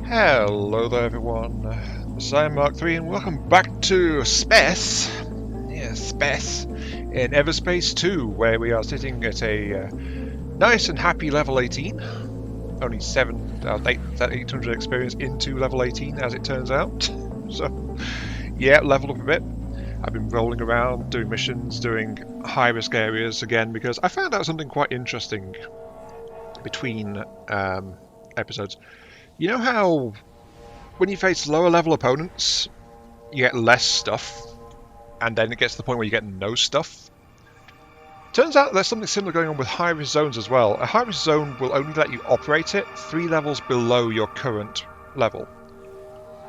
Hello there everyone, this is Mark III and welcome back to Space, Space, in Everspace 2, where we are sitting at a nice and happy level 18, only 800 experience into level 18 as it turns out, so yeah, leveled up a bit. I've been rolling around, doing missions, doing high risk areas again, because I found out something quite interesting between episodes. You know how when you face lower level opponents, you get less stuff, and then it gets to the point where you get no stuff? Turns out there's something similar going on with high-risk zones as well. A high-risk zone will only let you operate it 3 levels below your current level.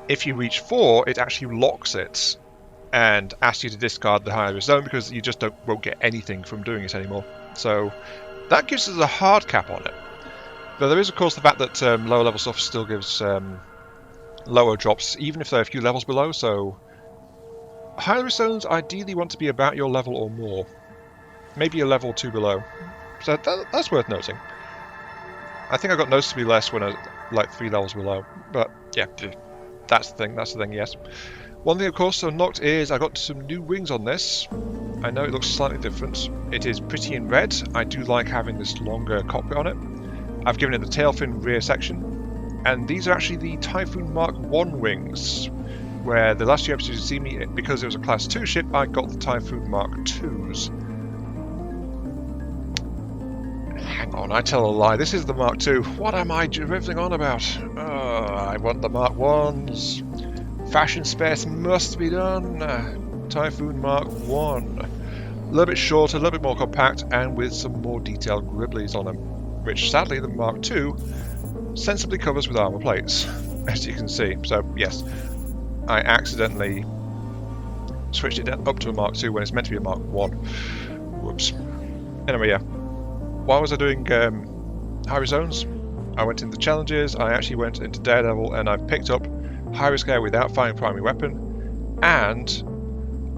If you reach 4, it actually locks it and asks you to discard the high-risk zone because you just won't get anything from doing it anymore. So that gives us a hard cap on it. Though there is, of course, the fact that lower level stuff still gives lower drops, even if they're a few levels below, so higher risk zones ideally want to be about your level or more. Maybe a level or 2 below. So that's worth noting. I think I got noticeably less when I was like 3 levels below, but yeah, that's the thing, yes. One thing, of course, unlocked is I got some new wings on this. I know it looks slightly different. It is pretty in red. I do like having this longer cockpit on it. I've given it the tail fin rear section, and these are actually the Typhoon Mark 1 wings, where the last few episodes you see me, because it was a Class 2 ship, I got the Typhoon Mark 2s. Hang on, I tell a lie, this is the Mark 2. What am I riffing on about? I want the Mark 1s. Fashion space must be done. Typhoon Mark 1. A little bit shorter, a little bit more compact, and with some more detailed gribblies on them, which sadly the Mark II sensibly covers with armor plates, as you can see. So yes, I accidentally switched it up to a Mark II when it's meant to be a Mark I. Whoops. Anyway, yeah. While was I doing high-risk zones, I went into challenges, I actually went into Daredevil, and I picked up high-risk air without firing primary weapon, and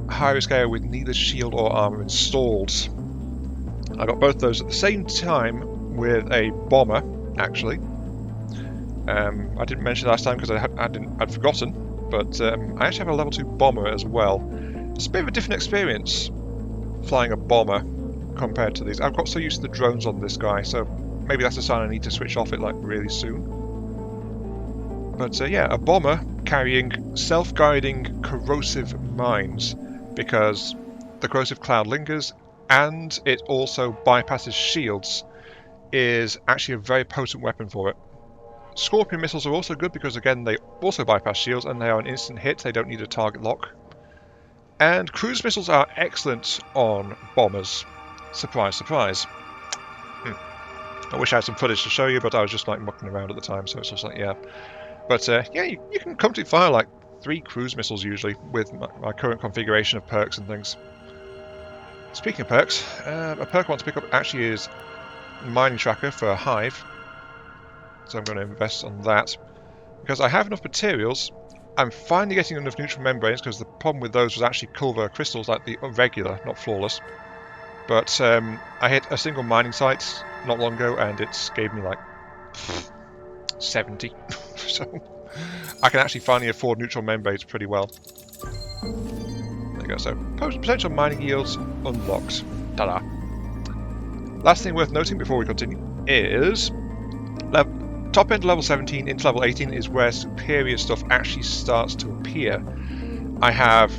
high-risk air with neither shield or armor installed. I got both those at the same time with a bomber, actually. I didn't mention last time because I'd forgotten, but I actually have a level 2 bomber as well. It's a bit of a different experience flying a bomber compared to these. I've got so used to the drones on this guy, so maybe that's a sign I need to switch off it like really soon. But yeah, a bomber carrying self-guiding corrosive mines, because the corrosive cloud lingers and it also bypasses shields, is actually a very potent weapon for it. Scorpion missiles are also good because, again, they also bypass shields and they are an instant hit, they don't need a target lock. And cruise missiles are excellent on bombers. Surprise, surprise. I wish I had some footage to show you, but I was just like mucking around at the time, so it's just like, yeah. But yeah, you can comfortably fire like 3 cruise missiles usually with my current configuration of perks and things. Speaking of perks, a perk I want to pick up actually is Mining Tracker for Hive. So I'm going to invest on that. Because I have enough materials, I'm finally getting enough neutral membranes, because the problem with those was actually Culver crystals, like the regular, not flawless. But I hit a single mining site not long ago, and it gave me like 70. So I can actually finally afford neutral membranes pretty well. There you go, so potential mining yields unlocked. Ta-da! Last thing worth noting before we continue is top end level 17 into level 18 is where superior stuff actually starts to appear. I have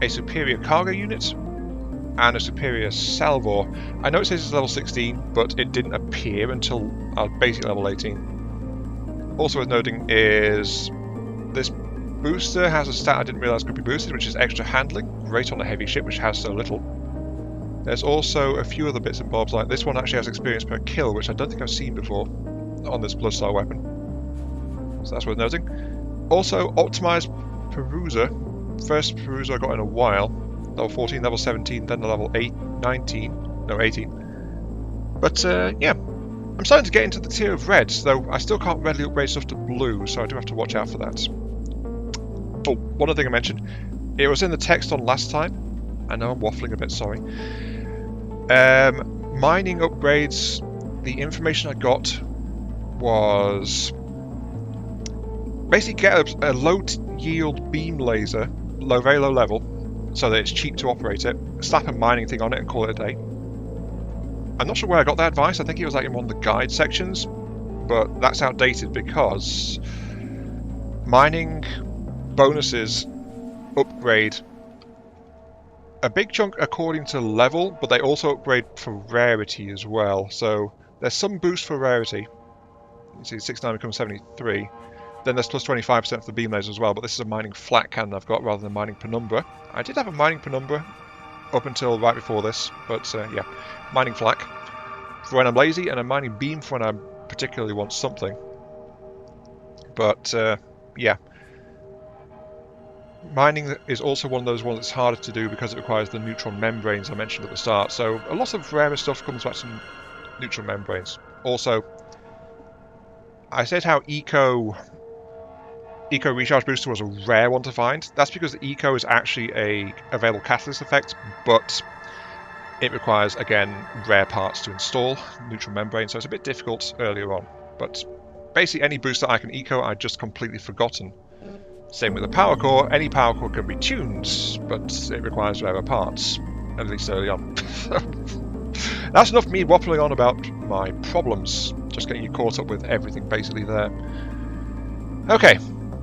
a superior cargo unit and a superior salvor. I know it says it's level 16, but it didn't appear until I was basically level 18. Also worth noting is this booster has a stat I didn't realise could be boosted, which is extra handling, great on a heavy ship which has so little. There's also a few other bits and bobs, like this one actually has experience per kill, which I don't think I've seen before on this Bloodstar weapon. So that's worth noting. Also, optimized Peruser. First Peruser I got in a while. Level 14, level 17, then the level 18. But yeah, I'm starting to get into the tier of reds, though I still can't readily upgrade stuff to blue, so I do have to watch out for that. Oh, one other thing I mentioned. It was in the text on last time. I know I'm waffling a bit, sorry. Mining upgrades, the information I got was basically get a low yield beam laser, very low level, so that it's cheap to operate it, slap a mining thing on it and call it a day. I'm not sure where I got that advice. I think it was like in one of the guide sections, but that's outdated because mining bonuses upgrade a big chunk according to level, but they also upgrade for rarity as well. So there's some boost for rarity. You see 69 becomes 73. Then there's plus 25% for the beam laser as well, but this is a mining flat cannon I've got rather than mining penumbra. I did have a mining penumbra up until right before this, but yeah, mining flak for when I'm lazy, and a mining beam for when I particularly want something. But yeah, mining is also one of those ones that's harder to do because it requires the neutron membranes I mentioned at the start. So a lot of rarer stuff comes back to neutron membranes. Also, I said how Eco Recharge Booster was a rare one to find. That's because the Eco is actually a available catalyst effect, but it requires, again, rare parts to install, neutral membrane, so it's a bit difficult earlier on. But basically any boost that I can Eco, I've just completely forgotten. Same with the power core. Any power core can be tuned, but it requires rarer parts, at least early on. That's enough of me waffling on about my problems. Just getting you caught up with everything basically there. Okay,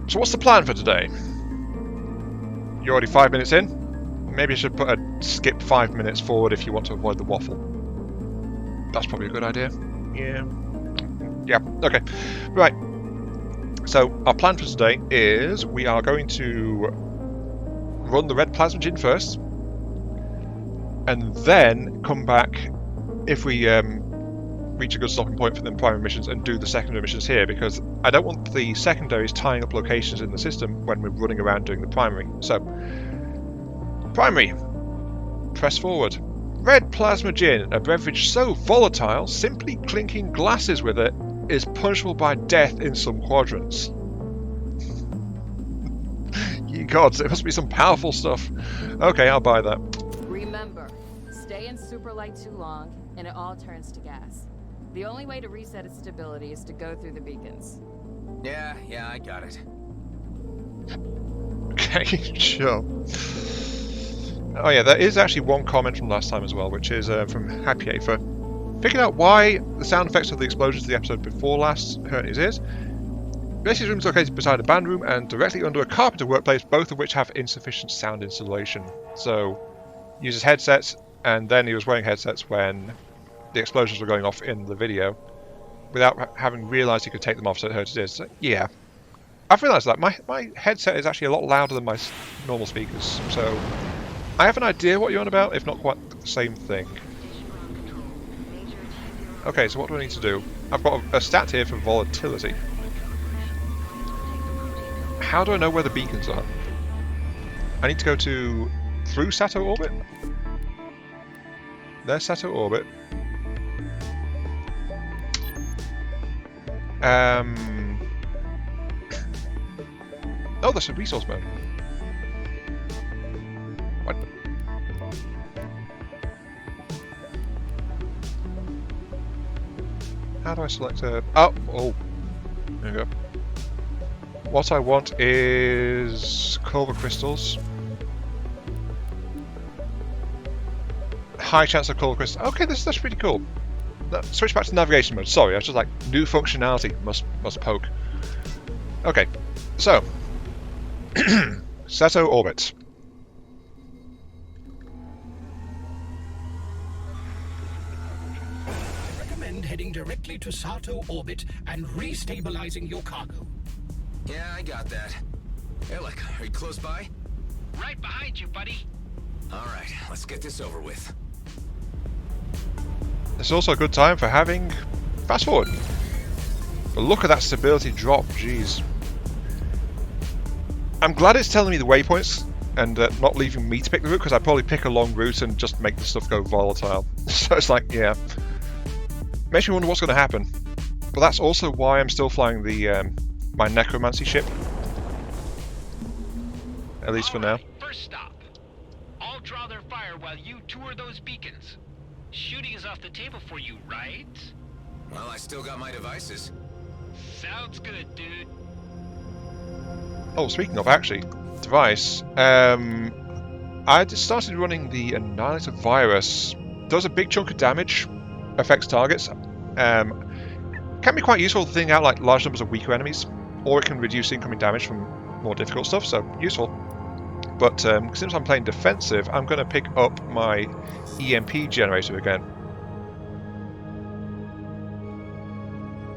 so what's the plan for today? You're already 5 minutes in. Maybe I should put a skip 5 minutes forward if you want to avoid the waffle. That's probably a good idea. Yeah, okay. Right. So our plan for today is we are going to run the red plasmagen first, and then come back if we reach a good stopping point for the primary missions and do the secondary missions here, because I don't want the secondaries tying up locations in the system when we're running around doing the primary. So, primary, press forward. Red plasma gin, a beverage so volatile, simply clinking glasses with it is punishable by death in some quadrants. Ye gods, it must be some powerful stuff. Okay, I'll buy that. Remember, stay in superlight too long, and it all turns to gas. The only way to reset its stability is to go through the beacons. Yeah, I got it. Okay, sure. Oh yeah, there is actually one comment from last time as well, which is from Happy Afer. Figured out why the sound effects of the explosions of the episode before last hurt his ears. This room is located beside a band room and directly under a carpenter workplace, both of which have insufficient sound insulation. So, uses headsets, and then he was wearing headsets when the explosions were going off in the video, without having realised he could take them off, so it hurt his ears. So, yeah, I've realised that my headset is actually a lot louder than my normal speakers, so I have an idea what you're on about, if not quite the same thing. Okay, so what do I need to do? I've got a stat here for volatility. How do I know where the beacons are? I need to go through Sato orbit? There's Sato orbit. Oh, that's a resource mode. What? How do I select a... Oh, there we go. What I want is Culver crystals. High chance of Culver crystals. Okay, that's pretty cool. Switch back to navigation mode. Sorry, I was just like, new functionality must poke. Okay, so Sato orbit. I recommend heading directly to Sato orbit and restabilizing your cargo. Yeah, I got that. Hey, look, are you close by? Right behind you, buddy. All right, let's get this over with. It's also a good time for having fast forward. But look at that stability drop, jeez. I'm glad it's telling me the waypoints and not leaving me to pick the route, because I'd probably pick a long route and just make the stuff go volatile. So it's like, yeah. Makes me wonder what's going to happen. But that's also why I'm still flying the my necromancy ship. At least for now. First stop. I'll draw their fire while you tour those beacons. Shooting is off the table for you, right? Well, I still got my devices. Sounds good, dude. Oh, speaking of, actually, device. I just started running the Annihilator virus. Does a big chunk of damage, affects targets. Can be quite useful to thin out like large numbers of weaker enemies, or it can reduce incoming damage from more difficult stuff, so useful. But since I'm playing defensive, I'm going to pick up my EMP generator again.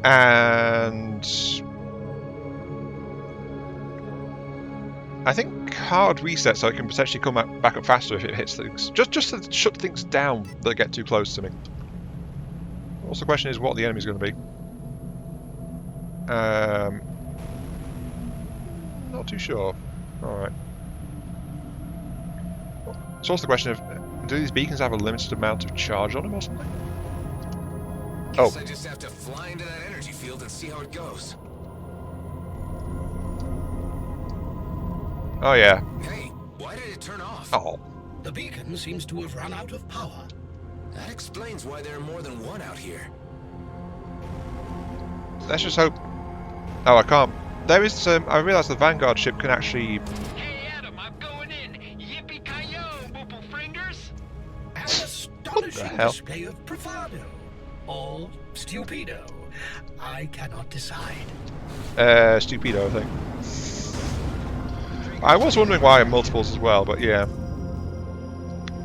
And I think hard reset so it can potentially come back up faster if it hits things. Just to shut things down that get too close to me. Also, the question is what the enemy's going to be. Not too sure. Alright. So also the question of, do these beacons have a limited amount of charge on them or something? Guess I just have to fly into that energy field and see how it goes. Oh yeah. Hey, why did it turn off? Oh. The beacon seems to have run out of power. That explains why there are more than one out here. Let's just hope. Oh, I can't. There is some. I realise the Vanguard ship can actually. Hey Adam, I'm going in. Yippee-ki-yo, Boople Fringers. An astonishing hell? display of bravado. Or stupido. I cannot decide. Stupido, I think. I was wondering why in multiples as well, but yeah.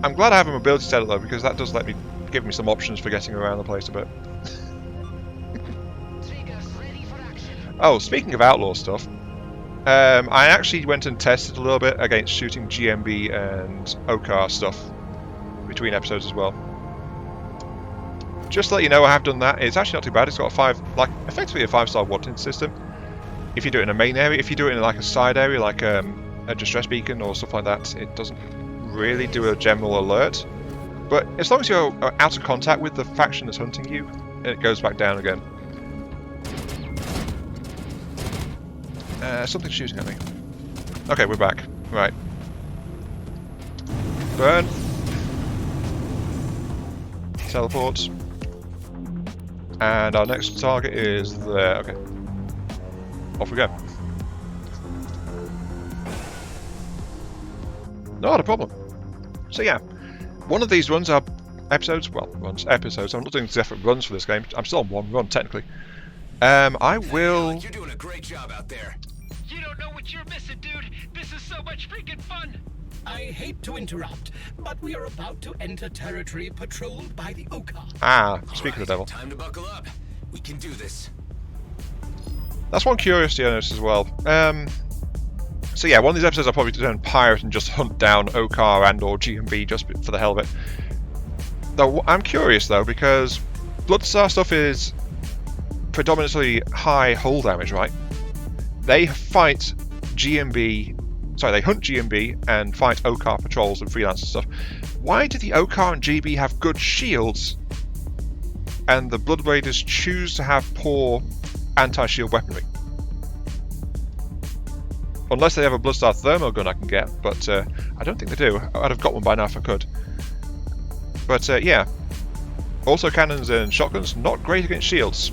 I'm glad I have a mobility setup though, because that does give me some options for getting around the place a bit. Oh, speaking of outlaw stuff, I actually went and tested a little bit against shooting GMB and OCAR stuff between episodes as well. Just to let you know, I have done that. It's actually not too bad. It's got effectively a 5-star wanting system. If you do it in a main area, if you do it in like a side area, like a distress beacon or stuff like that, it doesn't really do a general alert. But as long as you're out of contact with the faction that's hunting you, it goes back down again. Something's shooting at me. Okay, we're back. Right. Burn. Teleport. And our next target is there. Okay. Off we go. Not a problem. So yeah, one of these runs are episodes. Well, episodes. I'm not doing separate runs for this game. I'm still on one run technically. I will. You're doing a great job out there. You don't know what you're missing, dude. This is so much freaking fun. I hate to interrupt, but we are about to enter territory patrolled by the OCAR. Ah, speak of the devil. Time to buckle up. We can do this. That's one curiosity I noticed as well. So yeah, one of these episodes I'll probably turn pirate and just hunt down OCAR and or GMB just for the hell of it. Though I'm curious though, because Bloodstar stuff is predominantly high hull damage, right? They fight GMB. Sorry, they hunt GMB and fight OCAR patrols and freelance and stuff. Why do the OCAR and GB have good shields and the Blood Raiders choose to have poor anti-shield weaponry? Unless they have a Bloodstar thermal gun I can get, but I don't think they do. I'd have got one by now if I could. But yeah, also cannons and shotguns, not great against shields.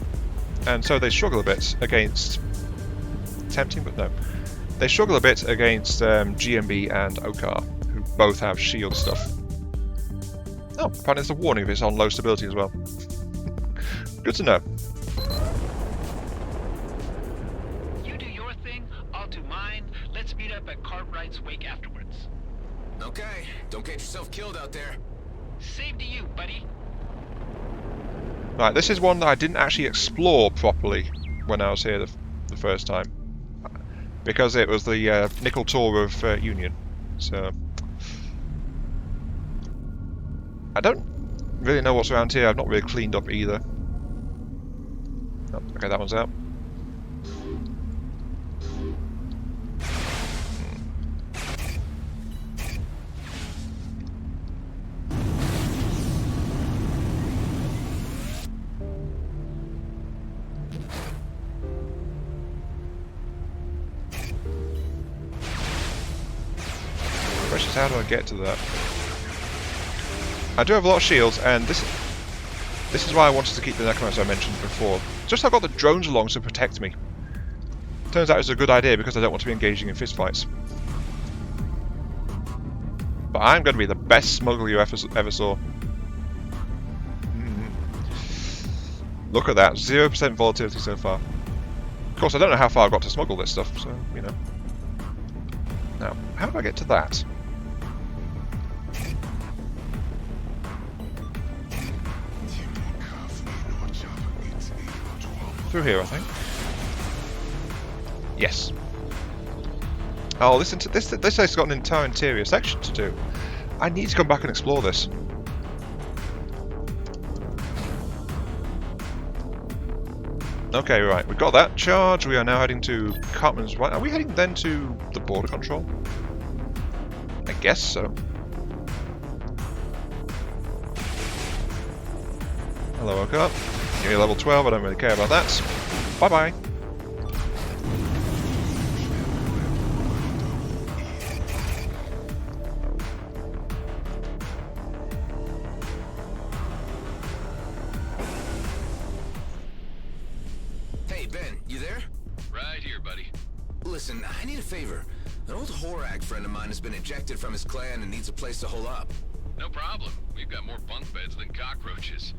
And so they struggle a bit against... Tempting, but no. They struggle a bit against GMB and OCAR, who both have shield stuff. Oh, apparently there's a warning if it's on low stability as well. Good to know. You do your thing, I'll do mine. Let's meet up at Cartwright's wake afterwards. Okay, don't get yourself killed out there. Same to you, buddy. Right, this is one that I didn't actually explore properly when I was here the first time. Because it was the nickel tour of Union. So I don't really know what's around here. I've not really cleaned up either. Oh, okay, that one's out. How do I get to that? I do have a lot of shields, and this is why I wanted to keep the necromancer I mentioned before. Just I've got the drones along to protect me. Turns out it's a good idea because I don't want to be engaging in fistfights. But I'm going to be the best smuggler you ever saw. Look at that, 0% volatility so far. Of course, I don't know how far I've got to smuggle this stuff, so, you know. Now, how do I get to that? Through here, I think. Yes. Oh, this has got an entire interior section to do. I need to come back and explore this. Okay, right, we've got that charge. We are now heading to Cartman's Right. Are we heading then to the border control? I guess so. Hello, Oka. Give me level 12, I don't really care about that. Bye-bye. Hey, Ben, you there? Right here, buddy. Listen, I need a favor. An old Horak friend of mine has been ejected from his clan and needs a place to hole up. No problem. We've got more bunk beds than cockroaches.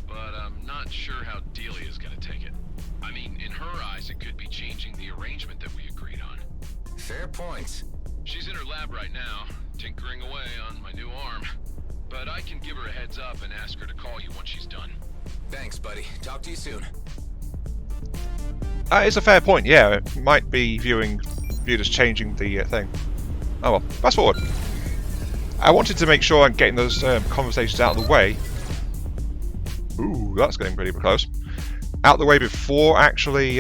But I'm not sure how Delia's gonna take it. I mean, in her eyes, it could be changing the arrangement that we agreed on. Fair point. She's in her lab right now, tinkering away on my new arm. But I can give her a heads up and ask her to call you once she's done. Thanks, buddy. Talk to you soon. It's a fair point, yeah. It might be viewed as changing the thing. Oh well, fast forward. I wanted to make sure I'm getting those conversations out of the way. Ooh, that's getting pretty close. Out of the way before actually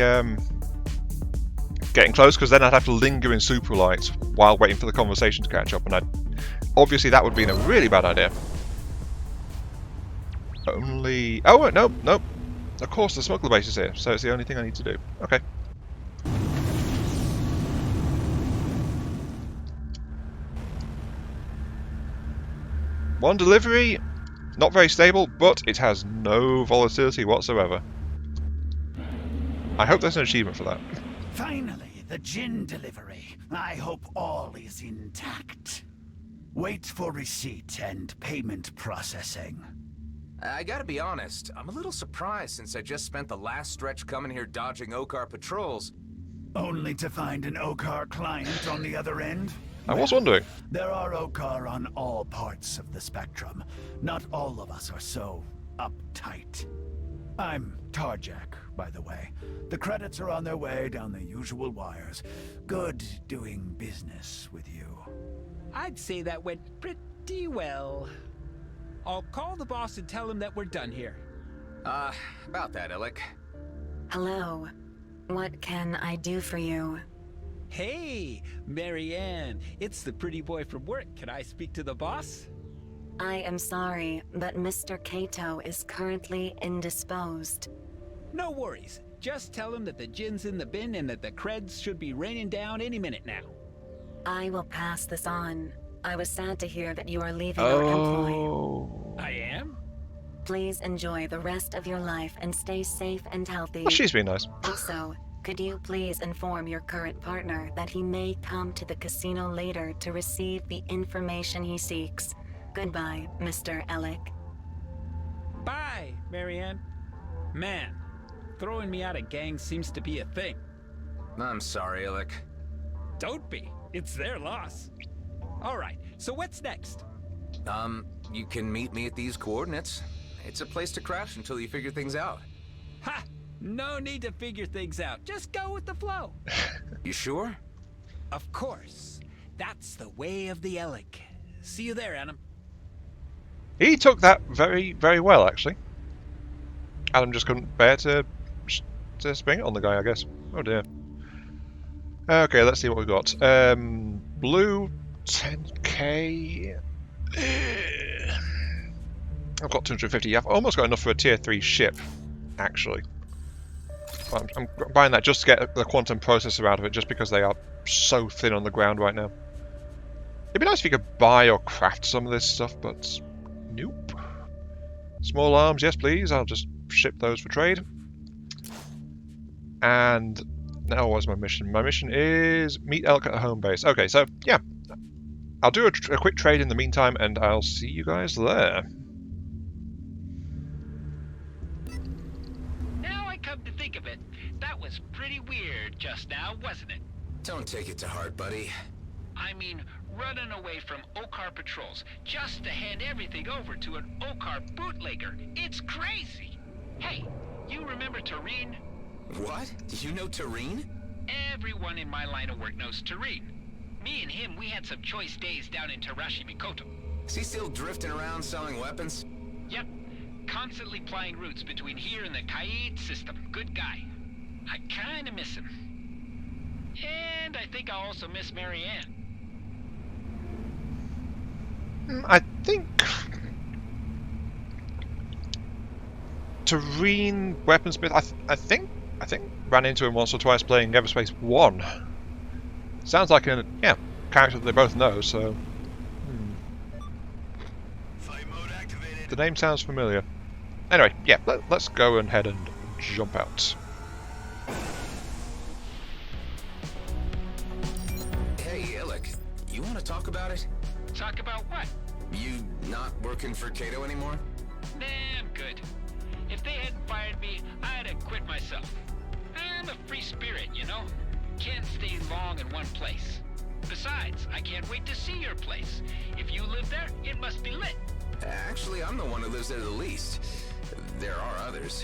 getting close, because then I'd have to linger in super light while waiting for the conversation to catch up, and obviously that would have been a really bad idea. Only... Oh, no, no. Of course, the smuggler base is here, so it's the only thing I need to do. Okay. One delivery, not very stable, but it has no volatility whatsoever. I hope there's an achievement for that. Finally, the gin delivery. I hope all is intact. Wait for receipt and payment processing. I gotta be honest, I'm a little surprised since I just spent the last stretch coming here dodging Okar patrols. Only to find an Okar client on the other end? I was wondering. There are Okar on all parts of the spectrum. Not all of us are so uptight. I'm Tarjak, by the way. The credits are on their way down the usual wires. Good doing business with you. I'd say that went pretty well. I'll call the boss and tell him that we're done here. About that, Alec. Hello. What can I do for you? Hey, Marianne, it's the pretty boy from work. Can I speak to the boss? I am sorry, but Mr. Kato is currently indisposed. No worries. Just tell him that the gin's in the bin and that the creds should be raining down any minute now. I will pass this on. I was sad to hear that you are leaving our employ. I am? Please enjoy the rest of your life and stay safe and healthy. Well, she's been nice. Also, could you please inform your current partner that he may come to the casino later to receive the information he seeks? Goodbye, Mr. Alec. Bye, Marianne. Man, throwing me out of gangs seems to be a thing. I'm sorry, Alec. Don't be. It's their loss. All right, so what's next? You can meet me at these coordinates. It's a place to crash until you figure things out. Ha! No need to figure things out. Just go with the flow. You sure? Of course. That's the way of the Alec. See you there, Adam. He took that very, very well, actually. Adam just couldn't bear to spring it on the guy, I guess. Oh dear. Okay, let's see what we've got. Blue, 10k. I've got 250. I've almost got enough for a tier 3 ship, actually. I'm buying that just to get the quantum processor out of it, just because they are so thin on the ground right now. It'd be nice if you could buy or craft some of this stuff, but nope. Small arms, yes please. I'll just ship those for trade. And Now what's my mission? My mission is meet Elk at a home base. Okay, so yeah. I'll do a quick trade in the meantime, and I'll see you guys there. Now I come to think of it, that was pretty weird just now, wasn't it? Don't take it to heart, buddy. I mean, running away from Okar patrols just to hand everything over to an Okar bootlegger. It's crazy. Hey, you remember Tareen? What? You know Tareen? Everyone in my line of work knows Tareen. Me and him, we had some choice days down in Tarashi Mikoto. Is he still drifting around selling weapons? Yep, constantly plying routes between here and the Kaid system. Good guy. I kinda miss him. And I think I also miss Marianne. I think Tareen Weaponsmith. I think ran into him once or twice playing Everspace 1. Sounds like a character that they both know. So Fight mode activated. the name sounds familiar. Anyway, yeah, let's go and head and jump out. Hey, Illick, you want to talk about it? Talk about what? You not working for Kato anymore? Nah, I'm good. If they hadn't fired me, I'd have quit myself. I'm a free spirit, you know? Can't stay long in one place. Besides, I can't wait to see your place. If you live there, it must be lit. Actually, I'm the one who lives there the least. There are others.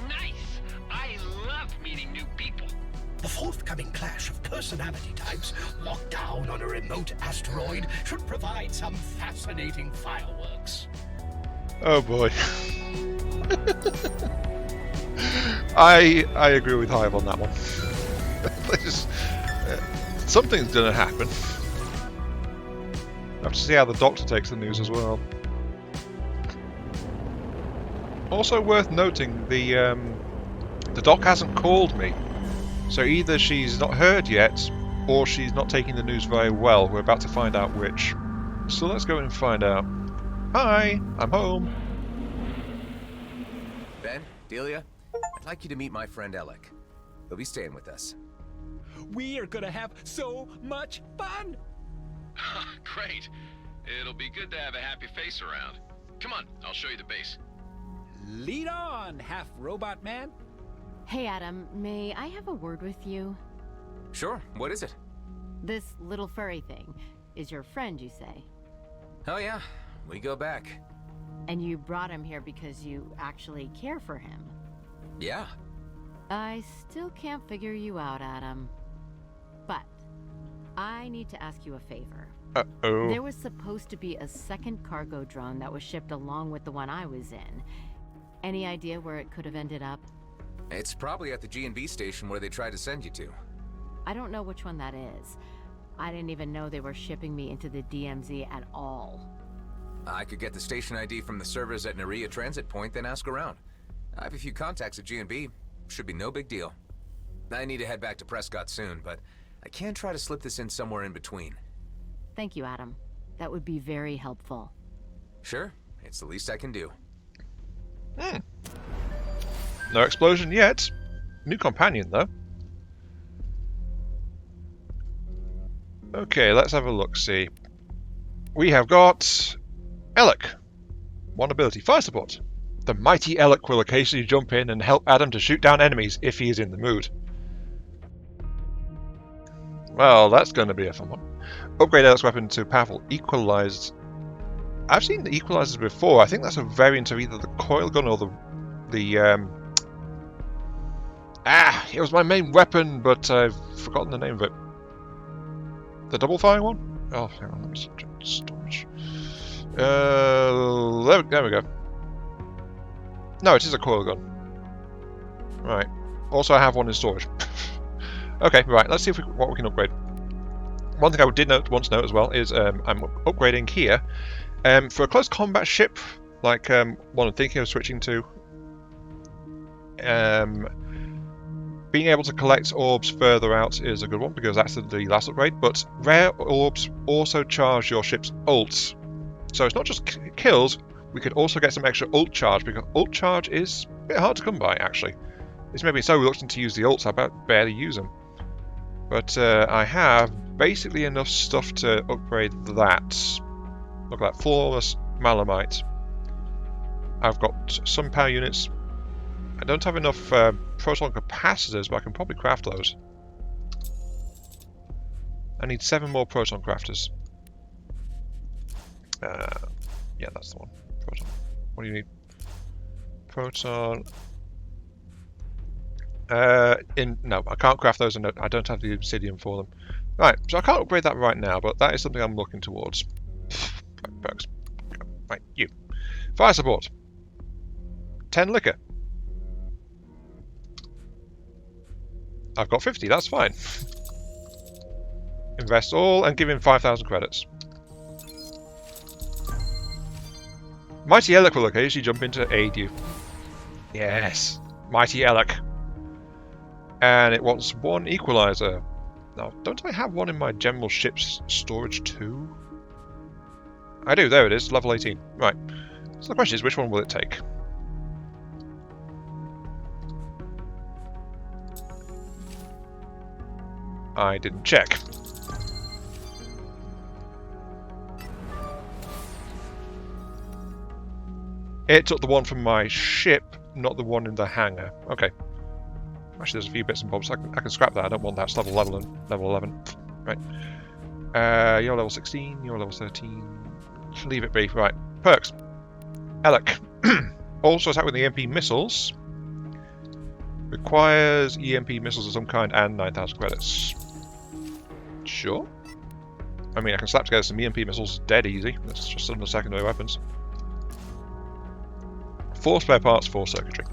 Nice! I love meeting new people. The forthcoming clash of personality types locked down on a remote asteroid should provide some fascinating fireworks. Oh boy. I agree with Hive on that one. Something's gonna happen. I have to see how the Doctor takes the news as well. Also worth noting, the Doc hasn't called me, so either she's not heard yet, or she's not taking the news very well. We're about to find out which. So let's go and find out. Hi, I'm home. Ben, Delia, I'd like you to meet my friend Alec. He'll be staying with us. We are gonna have so much fun! Great. It'll be good to have a happy face around. Come on, I'll show you the base. Lead on, half-robot man. Hey Adam, may I have a word with you? Sure, what is it? This little furry thing is your friend, you say? Oh yeah, we go back. And you brought him here because you actually care for him? Yeah. I still can't figure you out, Adam. But I need to ask you a favor. Uh-oh. There was supposed to be a second cargo drone that was shipped along with the one I was in. Any idea where it could have ended up? It's probably at the G&B station where they tried to send you to. I don't know which one that is. I didn't even know they were shipping me into the DMZ at all. I could get the station ID from the servers at Naria Transit Point, then ask around. I have a few contacts at G&B. Should be no big deal. I need to head back to Prescott soon, but I can try to slip this in somewhere in between. Thank you, Adam. That would be very helpful. Sure, it's the least I can do. No explosion yet. New companion, though. Okay, let's have a look-see. We have got Elec. One ability, fire support. The mighty Elec will occasionally jump in and help Adam to shoot down enemies if he is in the mood. Well, that's going to be a fun one. Upgrade Elec's weapon to powerful equalized. I've seen the equalizers before. I think that's a variant of either the coil gun or the it was my main weapon, but I've forgotten the name of it. The double firing one? Oh, hang on, let me see. Storage. There we go. No, it is a coil gun. Right. Also, I have one in storage. Okay, right. Let's see if what we can upgrade. One thing I did want to note as well is I'm upgrading here for a close combat ship, like one I'm thinking of switching to. Being able to collect orbs further out is a good one because that's the last upgrade. But rare orbs also charge your ship's ults, so it's not just kills. We could also get some extra ult charge because ult charge is a bit hard to come by actually. This made me so reluctant to use the ults, I barely use them. But I have basically enough stuff to upgrade that. Look at that, flawless Malamite. I've got some power units. I don't have enough proton capacitors, but I can probably craft those. I need 7 more proton crafters. Yeah, that's the one. Proton. What do you need? Proton. No, I can't craft those, and I don't have the obsidian for them. Right, so I can't upgrade that right now, but that is something I'm looking towards. Right, perks. Right, you. Fire support. 10 liquor. I've got 50, that's fine. Invest all and give him 5,000 credits. Mighty Elec will occasionally jump in to aid you. Yes, Mighty Elec. And it wants 1 equalizer. Now, don't I have one in my general ship's storage too? I do, there it is, level 18. Right. So the question is, which one will it take? I didn't check. It took the one from my ship, not the one in the hangar. Okay. Actually, there's a few bits and bobs. I can scrap that. I don't want that. It's level 11. Right. You're level 16. You're level 13. Leave it be. Right. Perks. Elec. Also attack with the EMP missiles. Requires EMP missiles of some kind and 9,000 credits. Sure. I mean, I can slap together some EMP missiles dead easy. That's just some of the secondary weapons. 4 spare parts, 4 circuitry.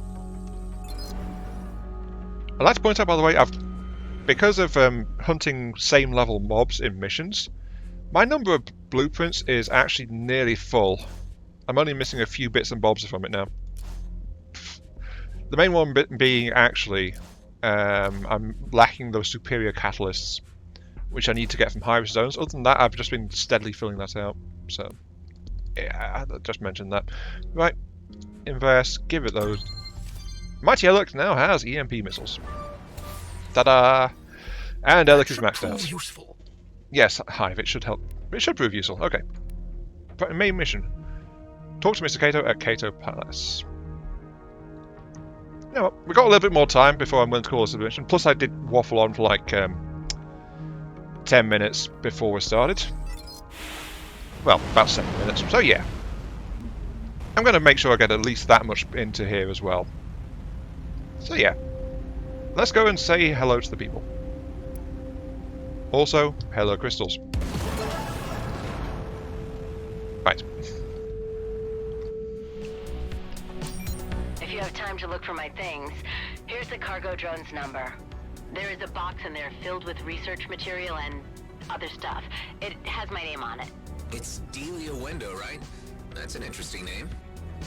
I'd like to point out, by the way, because of hunting same level mobs in missions, my number of blueprints is actually nearly full. I'm only missing a few bits and bobs from it now. The main one being actually, I'm lacking those superior catalysts, which I need to get from high risk zones. Other than that, I've just been steadily filling that out. So, yeah, I just mentioned that. Right, invest, give it those. Mighty Elec now has EMP missiles. Ta-da! And Elec is maxed out. Useful. Yes, Hive, it should help. It should prove useful. Okay. Main mission. Talk to Mr. Cato at Cato Palace. You know what? We've got a little bit more time before I'm going to call this a mission. Plus, I did waffle on for like 10 minutes before we started. Well, about 7 minutes. So yeah. I'm going to make sure I get at least that much into here as well. So yeah. Let's go and say hello to the people. Also, hello crystals. Right. If you have time to look for my things, here's the cargo drone's number. There is a box in there filled with research material and other stuff. It has my name on it. It's Delia Wendo, right? That's an interesting name.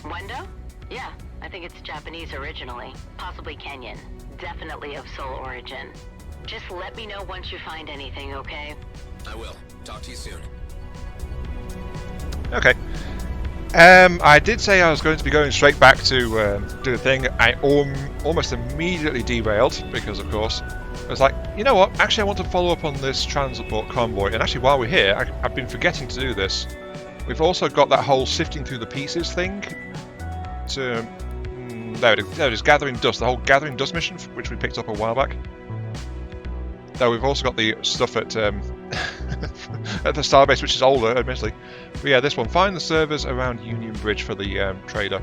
Wendo? Yeah, I think it's Japanese originally. Possibly Kenyan. Definitely of Seoul origin. Just let me know once you find anything, okay? I will. Talk to you soon. Okay. I did say I was going to be going straight back to do the thing. I almost immediately derailed because, of course, I was like, you know what? Actually, I want to follow up on this transport convoy. And actually, while we're here, I've been forgetting to do this. We've also got that whole sifting through the pieces thing. To there it is, gathering dust. The whole gathering dust mission, which we picked up a while back. Though we've also got the stuff at at the starbase, which is older, admittedly. But yeah, this one. Find the servers around Union Bridge for the trader.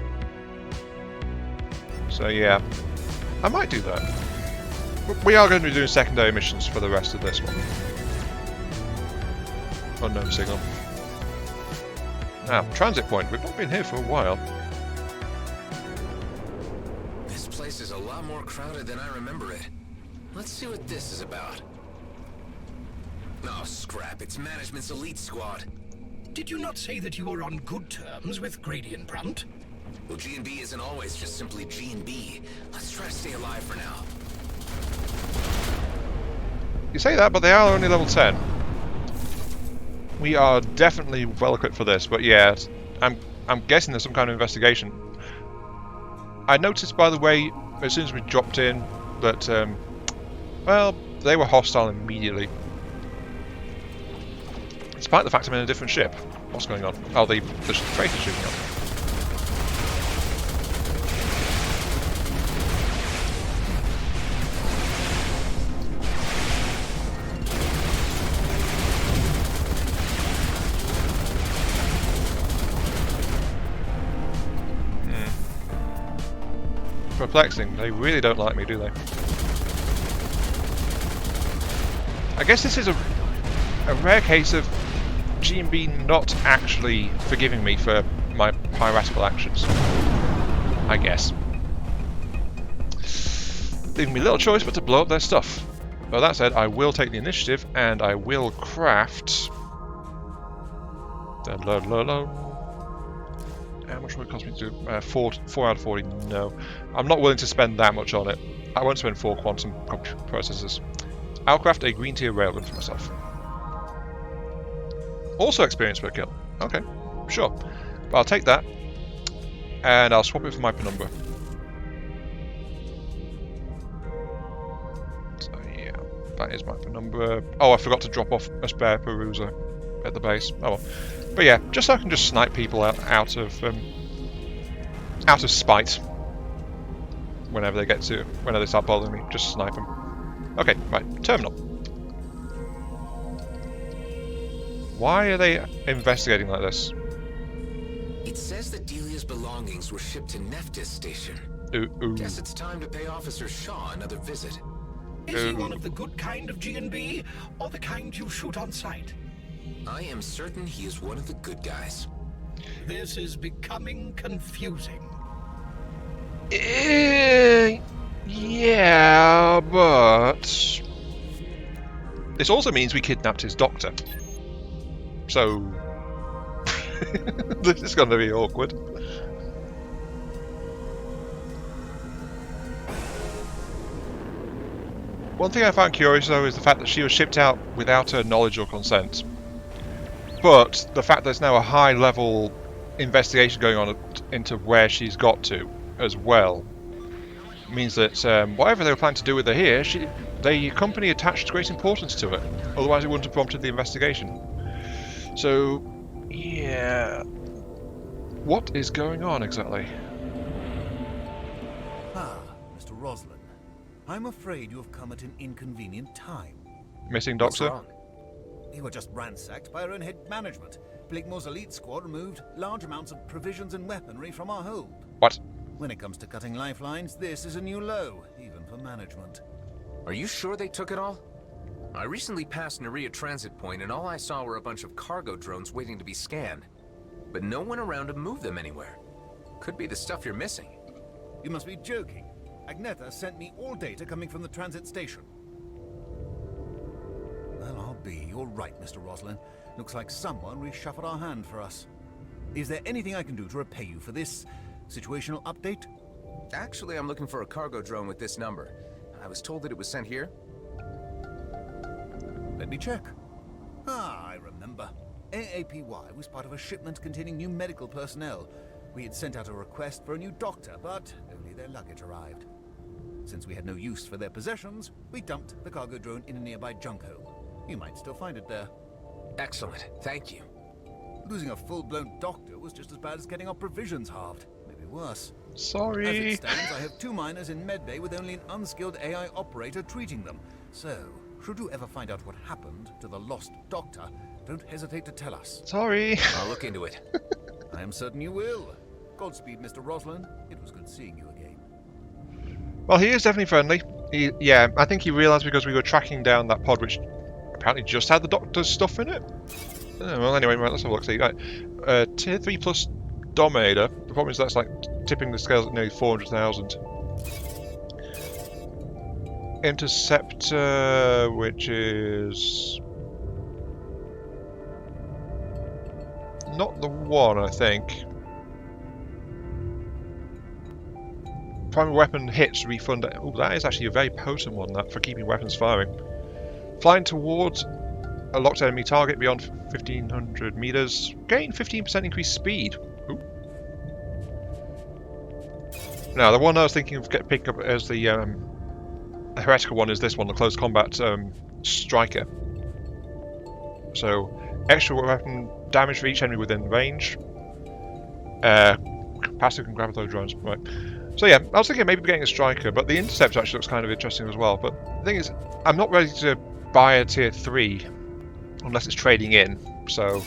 So yeah, I might do that. We are going to be doing secondary missions for the rest of this one. Unknown signal. Now, transit point. We've not been here for a while. This place is a lot more crowded than I remember it. Let's see what this is about. Oh, scrap. It's management's elite squad. Did you not say that you were on good terms with Gradient Brunt? Well, G&B isn't always just simply G&B. Let's try to stay alive for now. You say that, but they are only level 10. We are definitely well equipped for this, but yeah, I'm guessing there's some kind of investigation. I noticed, by the way, as soon as we dropped in, that, well, they were hostile immediately. Despite the fact I'm in a different ship. What's going on? Oh, the freighter's shooting up. Perplexing. They really don't like me, do they? I guess this is a rare case of G&B not actually forgiving me for my piratical actions. I guess. Leaving me little choice but to blow up their stuff. But that said, I will take the initiative and I will craft... How much would it cost me to do? 4 out of 40? No. I'm not willing to spend that much on it. I won't spend 4 quantum processors. I'll craft a green tier railgun for myself. Also experience per kill. Okay, sure. But I'll take that. And I'll swap it for my penumbra. So yeah, that is my penumbra. Oh, I forgot to drop off a spare peruser at the base. Oh well. But yeah, just so I can just snipe people out of spite. Whenever they start bothering me, just snipe them. Okay, right, terminal. Why are they investigating like this? It says that Delia's belongings were shipped to Nephthys Station. Ooh. Guess it's time to pay Officer Shaw another visit. Is he one of the good kind of G&B, or the kind you shoot on sight? I am certain he is one of the good guys. This is becoming confusing. Yeah, but... This also means we kidnapped his doctor. So... this is going to be awkward. One thing I found curious, though, is the fact that she was shipped out without her knowledge or consent. But the fact there's now a high-level investigation going on into where she's got to, as well, means that whatever they were planning to do with her here, the company attached great importance to it. Otherwise, it wouldn't have prompted the investigation. So, yeah, what is going on exactly? Ah, Mr. Roslin, I'm afraid you have come at an inconvenient time. Missing doctor? What's wrong? You were just ransacked by our own head management. Blakemore's elite squad removed large amounts of provisions and weaponry from our hold. What? When it comes to cutting lifelines, this is a new low, even for management. Are you sure they took it all? I recently passed Nerea Transit Point and all I saw were a bunch of cargo drones waiting to be scanned. But no one around to move them anywhere. Could be the stuff you're missing. You must be joking. Agnetha sent me all data coming from the transit station. Well, I'll be. You're right, Mr. Roslin. Looks like someone reshuffled our hand for us. Is there anything I can do to repay you for this situational update? Actually, I'm looking for a cargo drone with this number. I was told that it was sent here. Let me check. Ah, I remember. AAPY was part of a shipment containing new medical personnel. We had sent out a request for a new doctor, but only their luggage arrived. Since we had no use for their possessions, we dumped the cargo drone in a nearby junk hole. You might still find it there. Excellent. Thank you. Losing a full-blown doctor was just as bad as getting our provisions halved. Maybe worse. Sorry. As it stands, I have 2 miners in medbay with only an unskilled AI operator treating them. So, should you ever find out what happened to the lost doctor, don't hesitate to tell us. Sorry. I'll look into it. I am certain you will. Godspeed, Mr. Roslin. It was good seeing you again. Well, he is definitely friendly. Yeah, I think he realised because we were tracking down that pod, which apparently just had the doctor's stuff in it. Well, anyway, right, let's have a look. See, right, tier 3 plus Dominator. The problem is that's like tipping the scales at nearly 400,000. Interceptor, which is not the one, I think. Primary weapon hits refund. Oh, that is actually a very potent one, that, for keeping weapons firing. Flying towards a locked enemy target beyond 1500 meters. Gain 15% increased speed. Ooh. Now, the one I was thinking of picking up as the heretical one is this one, the close combat striker. So, extra weapon damage for each enemy within range. Passive can grab those drones, right. So yeah, I was thinking maybe getting a striker, but the intercept actually looks kind of interesting as well. But the thing is, I'm not ready to buy a tier 3 unless it's trading in, so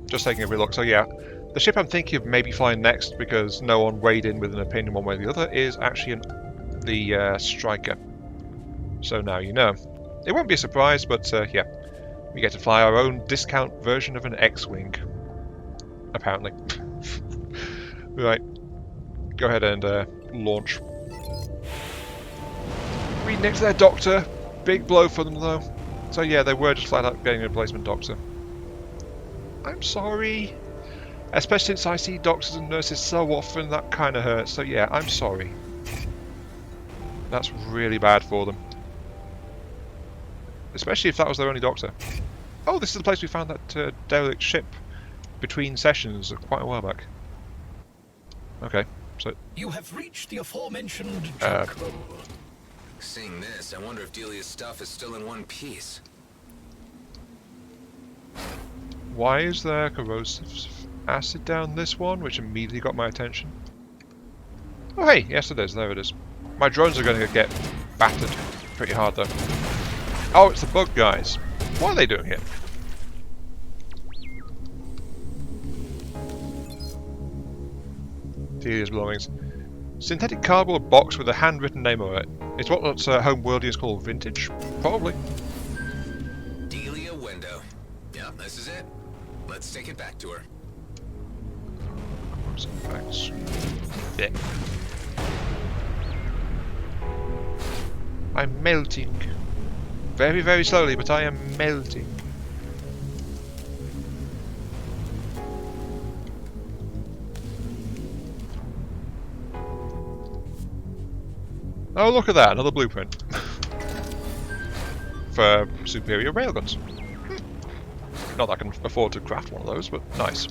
just taking a real look. So yeah, the ship I'm thinking of maybe flying next, because no one weighed in with an opinion one way or the other, is actually the striker. So now you know. It won't be a surprise, but yeah, we get to fly our own discount version of an X-Wing, apparently. Right, go ahead and launch. We nicked their doctor. Big blow for them though. So yeah, they were just flat out getting a replacement doctor. I'm sorry. Especially since I see doctors and nurses so often, that kind of hurts. So yeah, I'm sorry. That's really bad for them. Especially if that was their only doctor. Oh, this is the place we found that derelict ship between sessions quite a while back. Okay, so... You have reached the aforementioned junk hole. Seeing this, I wonder if Delia's stuff is still in one piece. Why is there corrosive acid down this one, which immediately got my attention? Oh hey, yes it is, there it is. My drones are going to get battered pretty hard though. Oh, it's the bug guys. What are they doing here? Delia's belongings. Synthetic cardboard box with a handwritten name on it. It's what Homeworldians call vintage, probably. Delia window. Yeah, this is it. Let's take it back to her. There. I'm melting. Very, very slowly, but I am melting. Oh, look at that, another blueprint. For superior railguns. Not that I can afford to craft one of those, but nice.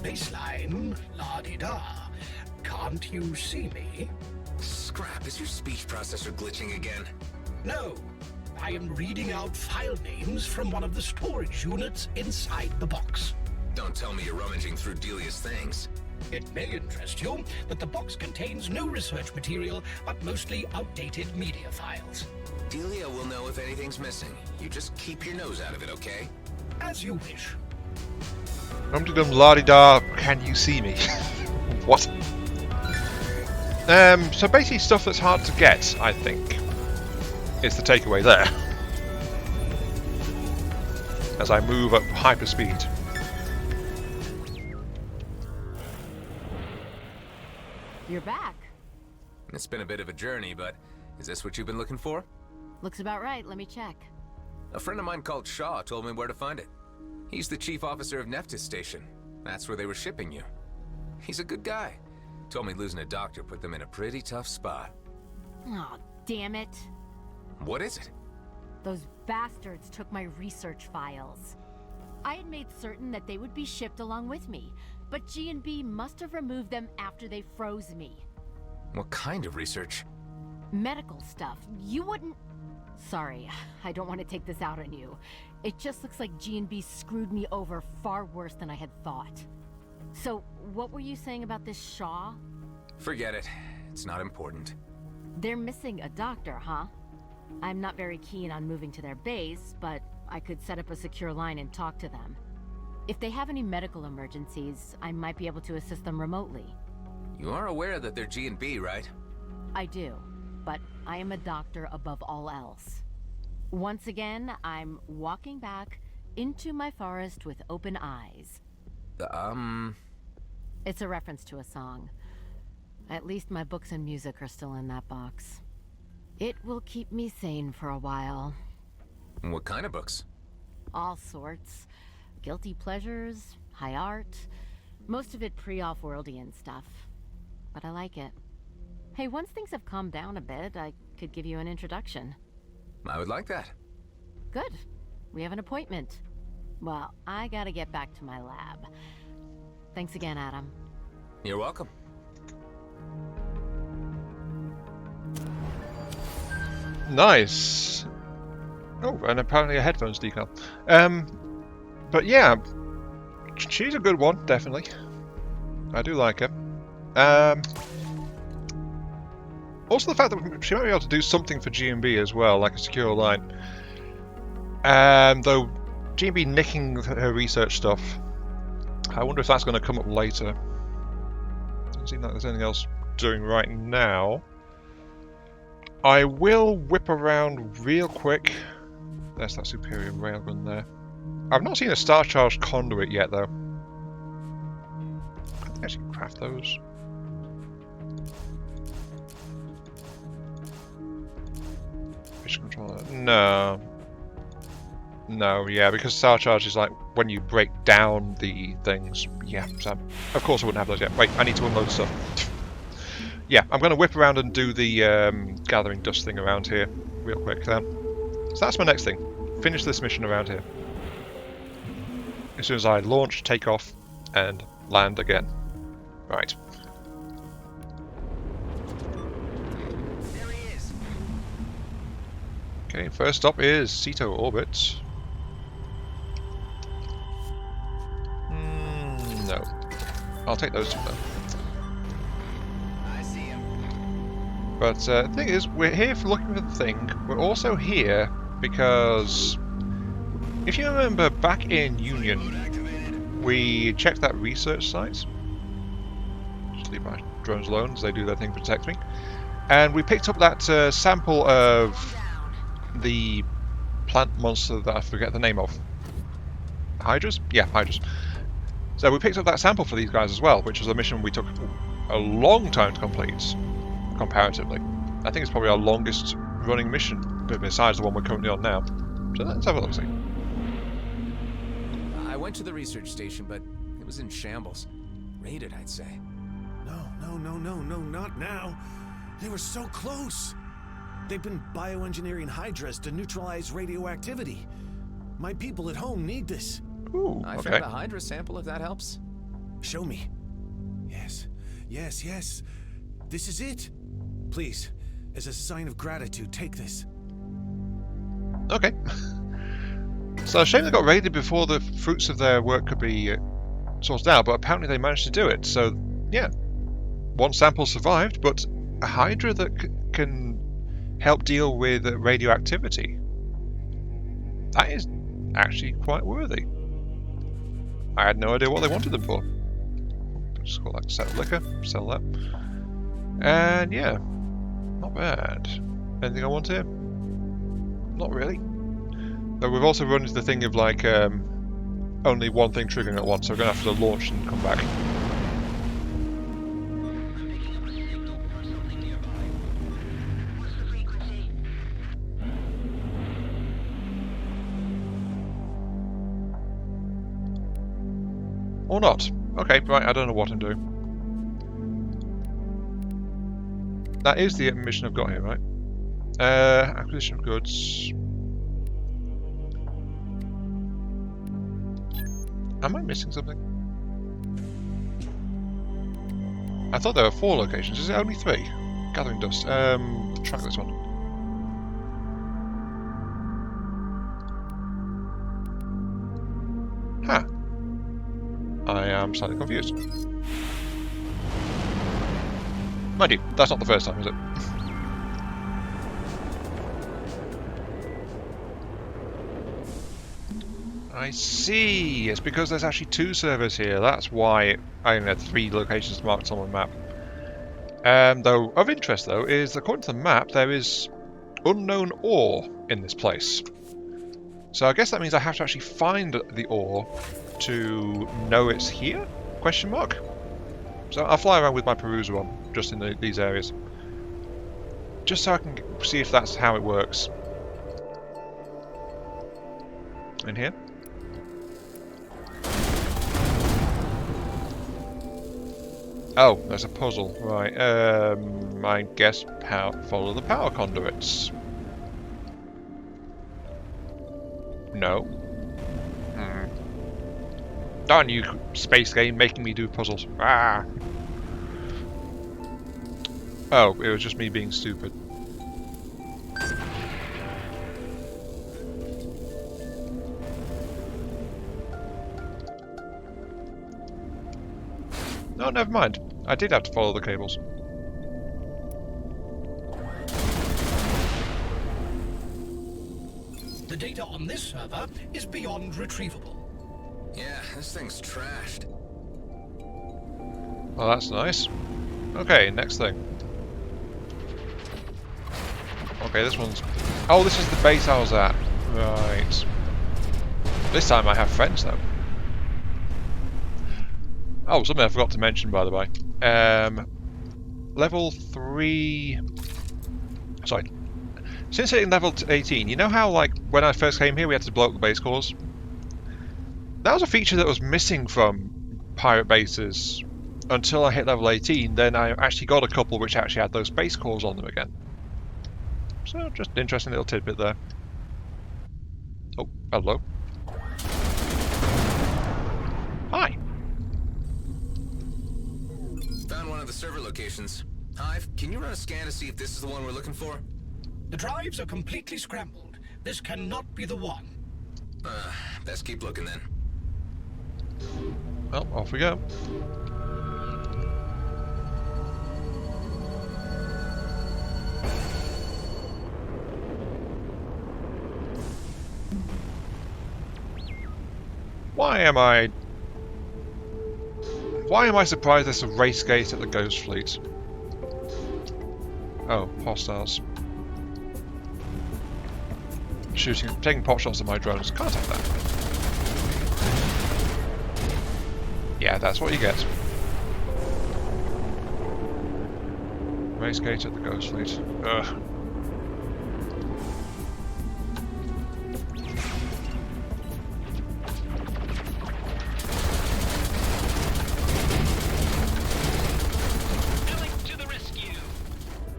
Baseline, la-di-da. Can't you see me? Scrap, is your speech processor glitching again? No. I am reading out file names from one of the storage units inside the box. Don't tell me you're rummaging through Delia's things. It may interest you that the box contains no research material, but mostly outdated media files. Delia will know if anything's missing. You just keep your nose out of it, okay? As you wish. Dum-de-dum la-di-da, can you see me? What? So basically stuff that's hard to get, I think, is the takeaway there. As I move at hyperspeed. You're back. It's been a bit of a journey, but is this what you've been looking for? Looks about right. Let me check. A friend of mine called Shaw told me where to find it. He's the chief officer of Nephthys Station. That's where they were shipping you. He's a good guy. Told me losing a doctor put them in a pretty tough spot. Oh, damn it. What is it? Those bastards took my research files. I had made certain that they would be shipped along with me, but G&B must have removed them after they froze me. What kind of research? Medical stuff. You wouldn't... Sorry, I don't want to take this out on you. It just looks like G&B screwed me over far worse than I had thought. So, what were you saying about this Shaw? Forget it. It's not important. They're missing a doctor, huh? I'm not very keen on moving to their base, but I could set up a secure line and talk to them. If they have any medical emergencies, I might be able to assist them remotely. You are aware that they're G&B, right? I do, but I am a doctor above all else. Once again, I'm walking back into my forest with open eyes. It's a reference to a song. At least my books and music are still in that box. It will keep me sane for a while. What kind of books? All sorts. Guilty pleasures, high art, most of it pre-off-worldian stuff. But I like it. Hey, once things have calmed down a bit, I could give you an introduction. I would like that. Good. We have an appointment. Well, I gotta get back to my lab. Thanks again, Adam. You're welcome. Nice. Oh, and apparently a headphones decal. But yeah, she's a good one, definitely. I do like her. Also the fact that she might be able to do something for G&B as well, like a secure line. Though G&B nicking her research stuff, I wonder if that's going to come up later. Doesn't seem like there's anything else doing right now. I will whip around real quick. There's that superior railgun there. I've not seen a star charged conduit yet, though. I think I should craft those. Mission controller. No. No, yeah, because star charge is like when you break down the things. Yeah, so of course I wouldn't have those yet. Wait, I need to unload stuff. Yeah, I'm going to whip around and do the gathering dust thing around here real quick then. So that's my next thing. Finish this mission around here. As soon as I launch, take off, and land again. Right. There he is. Okay, first stop is Ceto orbit. No. I'll take those two though. But the thing is, we're here for looking for the thing. We're also here because, if you remember, back in Union, we checked that research site. Just leave my drones alone, as they do their thing to protect me. And we picked up that sample of the plant monster that I forget the name of. Hydras? Yeah, Hydras. So we picked up that sample for these guys as well, which was a mission we took a long time to complete. Comparatively. I think it's probably our longest running mission, besides the one we're currently on now. So let's have a look, see. I went to the research station, but it was in shambles. Raided, I'd say. No, not now. They were so close. They've been bioengineering Hydras to neutralize radioactivity. My people at home need this. Ooh, I okay. found a Hydra sample, if that helps. Show me. Yes. This is it. Please, as a sign of gratitude, take this. Okay. So a shame they got raided before the fruits of their work could be sorted out, but apparently they managed to do it. So, yeah. One sample survived, but a Hydra that can help deal with radioactivity. That is actually quite worthy. I had no idea what they wanted them for. Just call that set of liquor, sell that. And yeah, not bad. Anything I want here? Not really. But we've also run into the thing of like only one thing triggering at once, so we're going to have to launch and come back. Or not. Okay, right, I don't know what I'm doing. That is the mission I've got here, right? Acquisition of goods. Am I missing something? I thought there were 4 locations. Is it only 3? Gathering dust. Track this one. Huh. I am slightly confused. Mind you, that's not the first time, is it? I see. It's because there's actually 2 servers here. That's why I only had 3 locations marked on the map. Though, of interest though, is according to the map, there is unknown ore in this place. So I guess that means I have to actually find the ore to know it's here? Question mark? So I'll fly around with my Peruser on, just in these areas. Just so I can see if that's how it works. In here? Oh, there's a puzzle. Right, I guess follow the power conduits. No. Darn you, space game, making me do puzzles. Ah. Oh, it was just me being stupid. No, never mind. I did have to follow the cables. The data on this server is beyond retrievable. Yeah, this thing's trashed. Well, that's nice. Okay, next thing. Okay, this one's... Oh, this is the base I was at. Right. This time I have friends, though. Oh, something I forgot to mention, by the way. Level 3... Sorry. Since hitting level 18, you know how, like, when I first came here we had to blow up the base cores? That was a feature that was missing from pirate bases until I hit level 18. Then I actually got a couple which actually had those base cores on them again. So, just an interesting little tidbit there. Oh, hello. Hi. Found one of the server locations. Hive, can you run a scan to see if this is the one we're looking for? The drives are completely scrambled. This cannot be the one. Best keep looking then. Well, off we go. Why am I surprised there's a race gate at the Ghost Fleet? Oh, hostiles. Taking pot shots at my drones. Can't have that. Yeah, that's what you get. Race gate at the Ghost Fleet. Ugh.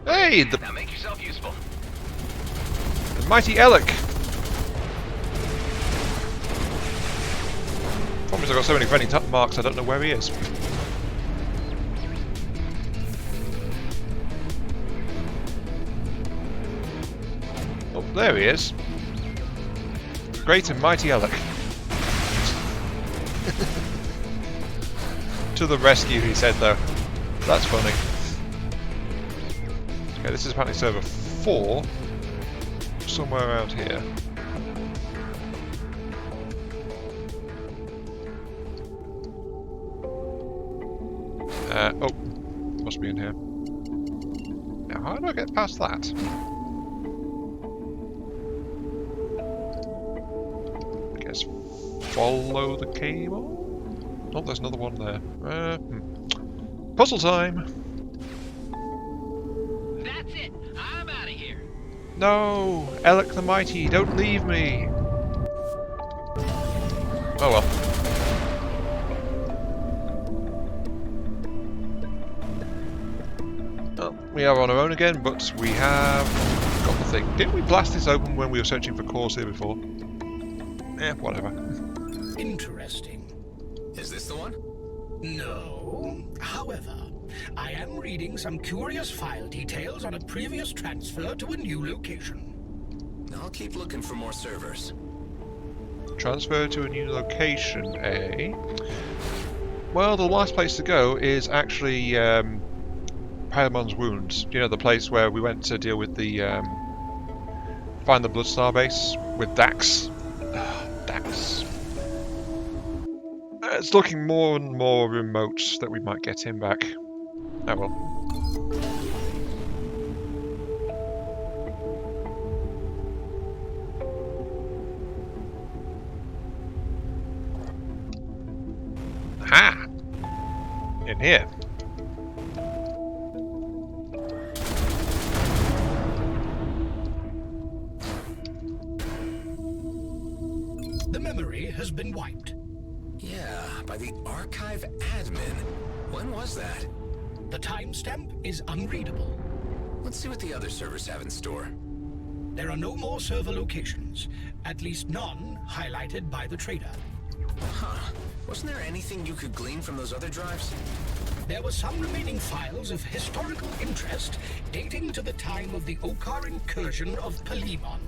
Hey, now make yourself useful. The mighty Alec. Problem is I've got so many friendly marks I don't know where he is. Oh, there he is. Great and mighty Alec. To the rescue, he said, though. That's funny. Okay, this is apparently server 4. Somewhere around here. Oh, must be in here. Now, how do I get past that? I guess follow the cable? Oh, there's another one there. Puzzle time! That's it. I'm out of here. No! Alec the Mighty, don't leave me! Oh well. Well, we are on our own again, but we have got the thing. Didn't we blast this open when we were searching for cores here before? Whatever. Interesting. Is this the one? No. However, I am reading some curious file details on a previous transfer to a new location. I'll keep looking for more servers. Transfer to a new location, eh? Well, the last place to go is actually Paimon's Wounds. You know, the place where we went to deal with the find the Bloodstar base with Dax. Dax. It's looking more and more remote that we might get him back. Oh well. Ha! In here. The memory has been wiped. Yeah, by the archive admin. When was that? The timestamp is unreadable. Let's see what the other servers have in store. There are no more server locations, at least none highlighted by the trader. Huh. Wasn't there anything you could glean from those other drives? There were some remaining files of historical interest dating to the time of the Okar incursion of Palimon.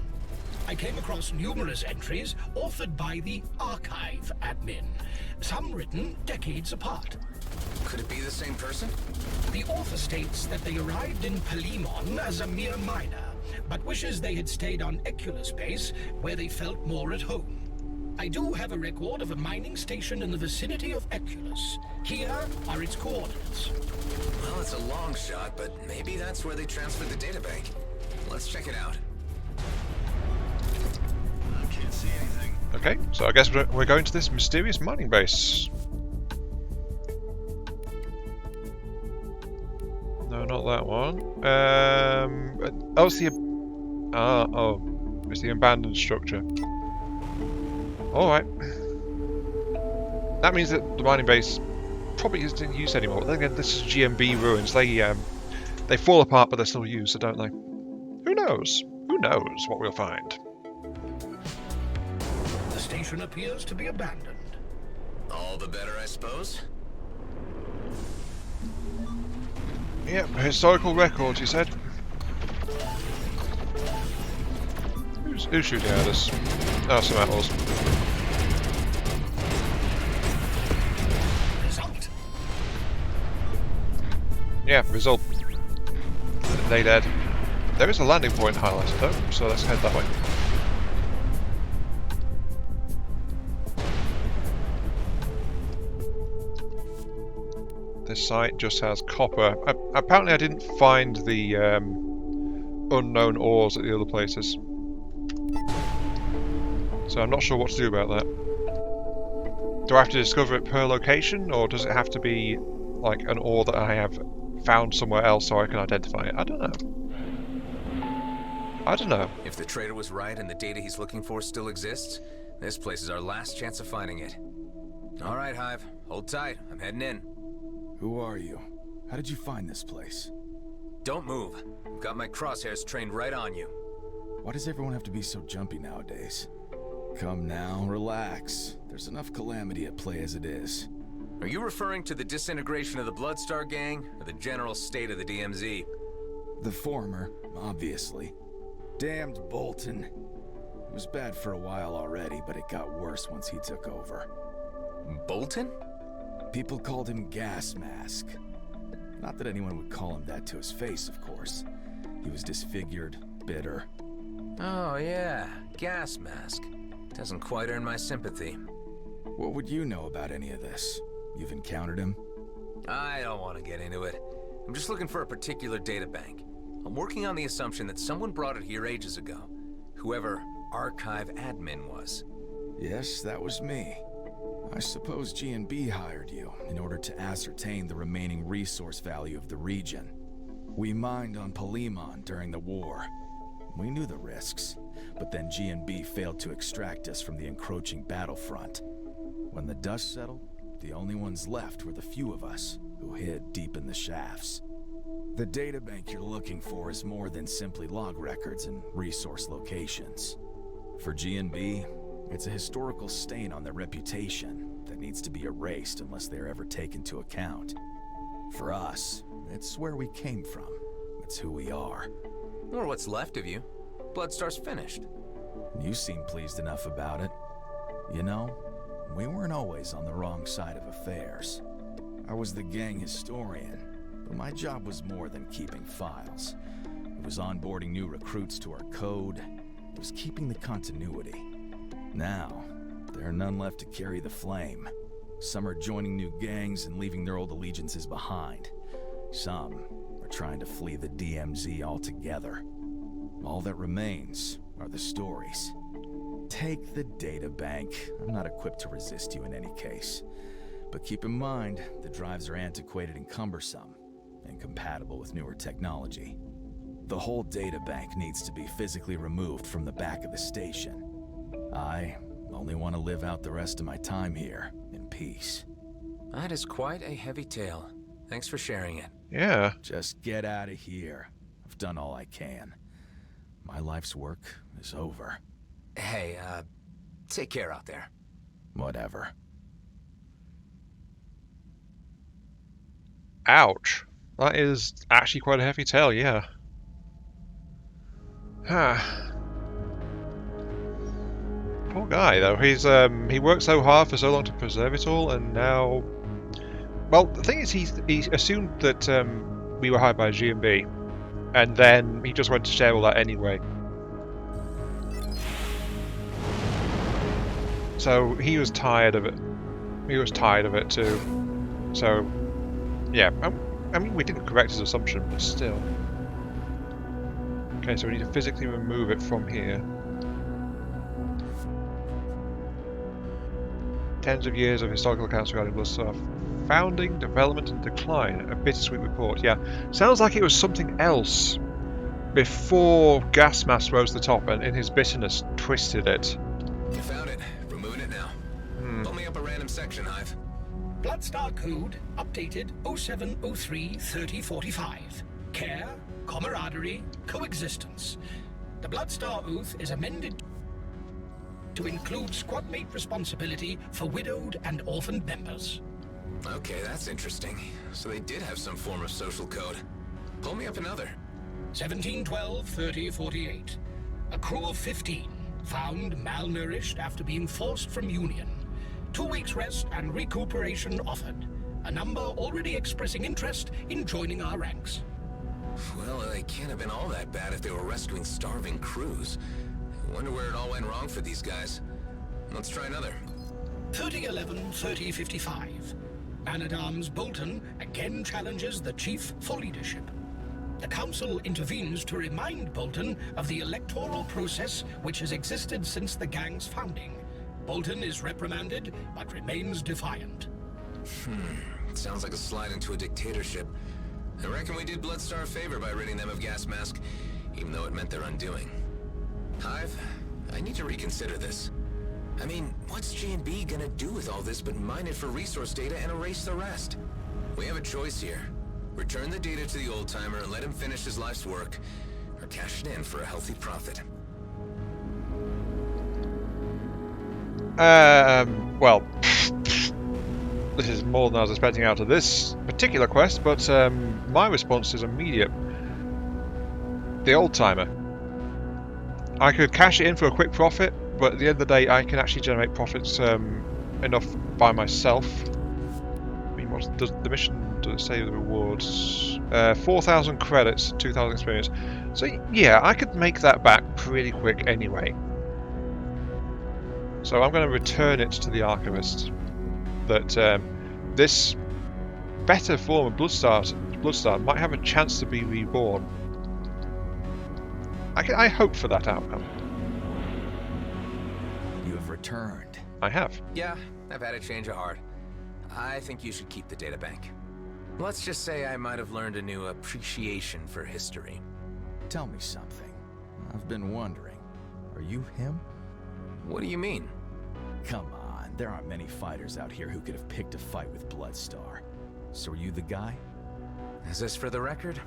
I came across numerous entries authored by the archive admin, some written decades apart. Could it be the same person? The author states that they arrived in Palimon as a mere miner, but wishes they had stayed on Eculus where they felt more at home. I do have a record of a mining station in the vicinity of Eculus. Here are its coordinates. Well, it's a long shot, but maybe that's where they transferred the databank. Let's check it out. I can't see anything. Okay, so I guess we're going to this mysterious mining base. No, not that one. Oh, it's the... it's the abandoned structure. Alright. That means that the mining base probably isn't in use anymore. Then again, this is GMB ruins. They fall apart, but they're still used, so don't they? Who knows? Who knows what we'll find? The station appears to be abandoned. All the better, I suppose? Yep, historical records, you said. Who's shooting at us? Oh, some outlaws. Result. Yeah, result. They dead. There is a landing point highlighted though, so let's head that way. This site just has copper. Apparently I didn't find the unknown ores at the other places. So I'm not sure what to do about that. Do I have to discover it per location, or does it have to be like an ore that I have found somewhere else so I can identify it? I don't know. I don't know. If the trader was right and the data he's looking for still exists, this place is our last chance of finding it. Alright, Hive. Hold tight. I'm heading in. Who are you? How did you find this place? Don't move. I've got my crosshairs trained right on you. Why does everyone have to be so jumpy nowadays? Come now, relax. There's enough calamity at play as it is. Are you referring to the disintegration of the Bloodstar gang, or the general state of the DMZ? The former, obviously. Damned Bolton. It was bad for a while already, but it got worse once he took over. Bolton? People called him Gas Mask. Not that anyone would call him that to his face, of course. He was disfigured, bitter. Oh yeah, Gas Mask. Doesn't quite earn my sympathy. What would you know about any of this? You've encountered him? I don't want to get into it. I'm just looking for a particular databank. I'm working on the assumption that someone brought it here ages ago. Whoever archive admin was. Yes, that was me. I suppose G&B hired you in order to ascertain the remaining resource value of the region. We mined on Palimon during the war. We knew the risks, but then G&B failed to extract us from the encroaching battlefront. When the dust settled, the only ones left were the few of us who hid deep in the shafts. The databank you're looking for is more than simply log records and resource locations. For G&B, it's a historical stain on their reputation that needs to be erased unless they're ever taken into account. For us, it's where we came from. It's who we are. Or what's left of you. Bloodstar's finished. You seem pleased enough about it. You know, we weren't always on the wrong side of affairs. I was the gang historian, but my job was more than keeping files. It was onboarding new recruits to our code. It was keeping the continuity. Now, there are none left to carry the flame. Some are joining new gangs and leaving their old allegiances behind. Some are trying to flee the DMZ altogether. All that remains are the stories. Take the databank. I'm not equipped to resist you in any case. But keep in mind, the drives are antiquated and cumbersome, incompatible with newer technology. The whole databank needs to be physically removed from the back of the station. I only want to live out the rest of my time here in peace. That is quite a heavy tale. Thanks for sharing it. Yeah. Just get out of here. I've done all I can. My life's work is over. Hey, take care out there. Whatever. Ouch. That is actually quite a heavy tale, yeah. Poor guy, though. He worked so hard for so long to preserve it all, and now... Well, the thing is, he assumed that we were hired by G&B, and then he just went to share all that anyway. So he was tired of it. He was tired of it too. So, yeah. I mean, we didn't correct his assumption, but still. Okay, so we need to physically remove it from here. Tens of years of historical accounts regarding Bloodstar. Founding, development, and decline. A bittersweet report. Yeah, sounds like it was something else before Gasmask rose to the top and in his bitterness twisted it. You found it. Removing it now. Pull me up a random section, Hive. Bloodstar code updated 0703-3045. Care, camaraderie, coexistence. The Bloodstar Oath is amended to include squadmate responsibility for widowed and orphaned members. Okay, that's interesting. So they did have some form of social code. Pull me up another. 1712-3048. A crew of 15, found malnourished after being forced from Union. 2 weeks rest and recuperation offered. A number already expressing interest in joining our ranks. Well, they can't have been all that bad if they were rescuing starving crews. I wonder where it all went wrong for these guys. Let's try another. 3011-3055. Man-at-Arms Bolton again challenges the Chief for leadership. The Council intervenes to remind Bolton of the electoral process which has existed since the gang's founding. Bolton is reprimanded, but remains defiant. Sounds like a slide into a dictatorship. I reckon we did Bloodstar a favor by ridding them of Gasmask, even though it meant their undoing. Hive, I need to reconsider this. I mean, what's G&B gonna do with all this but mine it for resource data and erase the rest? We have a choice here. Return the data to the old-timer and let him finish his life's work, or cash it in for a healthy profit. Well, this is more than I was expecting out of this particular quest, but my response is immediate. The old-timer. I could cash it in for a quick profit, but at the end of the day, I can actually generate profits enough by myself. I mean, what does the mission say the rewards? 4,000 credits, 2,000 experience. So yeah, I could make that back pretty quick anyway. So I'm going to return it to the Archivist. That this better form of Bloodstar might have a chance to be reborn. I hope for that outcome. You have returned. I have. Yeah, I've had a change of heart. I think you should keep the databank. Let's just say I might have learned a new appreciation for history. Tell me something. I've been wondering. Are you him? What do you mean? Come on, there aren't many fighters out here who could have picked a fight with Bloodstar. So are you the guy? Is this for the record?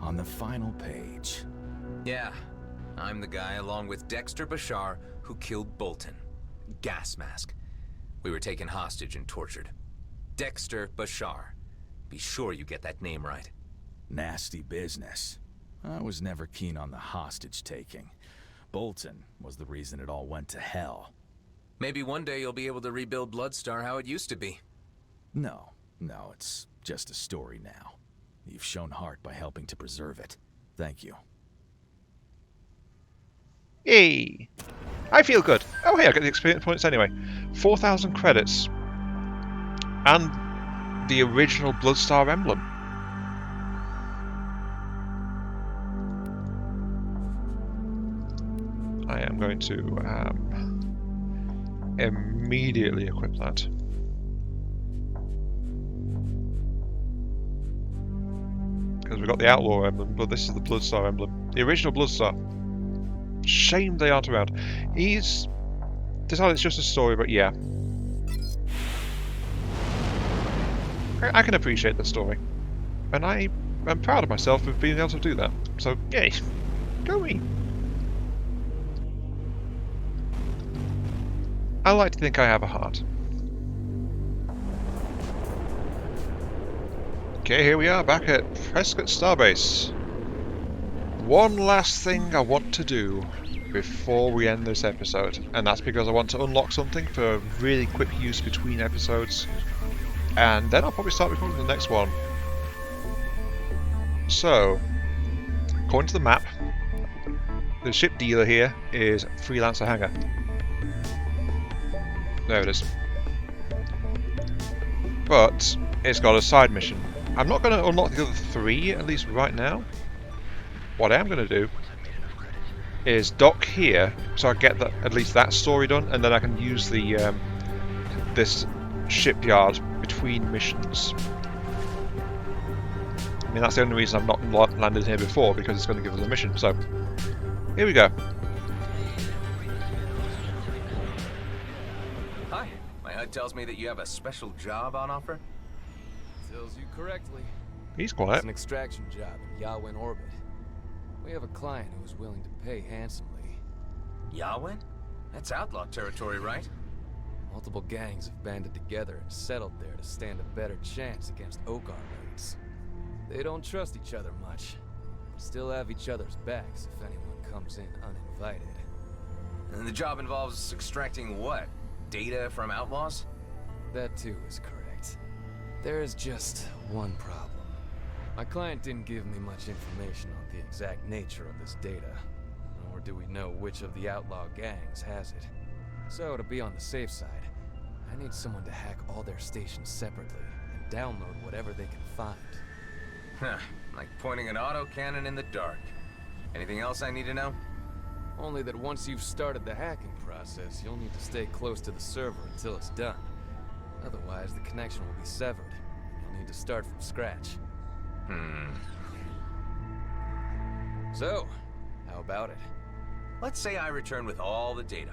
On the final page. Yeah, I'm the guy along with Dexter Bashar who killed Bolton. Gasmask. We were taken hostage and tortured. Dexter Bashar. Be sure you get that name right. Nasty business. I was never keen on the hostage taking. Bolton was the reason it all went to hell. Maybe one day you'll be able to rebuild Bloodstar how it used to be. No, it's just a story now. You've shown heart by helping to preserve it. Thank you. Yay! I feel good. Oh hey, I got the experience points anyway. 4,000 credits. And the original Bloodstar emblem. I am going to immediately equip that. Because we've got the Outlaw emblem, but this is the Bloodstar emblem. The original Bloodstar. Shame they aren't around. He's decided it's just a story, but yeah. I can appreciate the story. And I am proud of myself for being able to do that. So, yay. Go me. I like to think I have a heart. Okay, here we are back at Prescott Starbase. One last thing I want to do before we end this episode, and that's because I want to unlock something for really quick use between episodes, and then I'll probably start recording the next one. So, according to the map, the ship dealer here is Freelancer Hangar. There it is. But it's got a side mission. I'm not going to unlock the other 3, at least right now. What I am going to do is dock here, so I get that, at least that story done, and then I can use the this shipyard between missions. I mean, that's the only reason I've not landed here before, because it's going to give us a mission. So, here we go. Hi, my HUD tells me that you have a special job on offer. Tells you correctly. He's quiet. It's an extraction job in Yawin orbit. We have a client who is willing to pay handsomely. Yawin? That's outlaw territory, right? Multiple gangs have banded together and settled there to stand a better chance against Okar raids. They don't trust each other much, but still have each other's backs if anyone comes in uninvited. And the job involves extracting what? Data from outlaws? That too is correct. There is just one problem. My client didn't give me much information on the exact nature of this data, nor do we know which of the outlaw gangs has it. So, to be on the safe side, I need someone to hack all their stations separately and download whatever they can find. Huh, like pointing an autocannon in the dark. Anything else I need to know? Only that once you've started the hacking process, you'll need to stay close to the server until it's done. Otherwise, the connection will be severed, and you'll need to start from scratch. So, how about it? Let's say I return with all the data.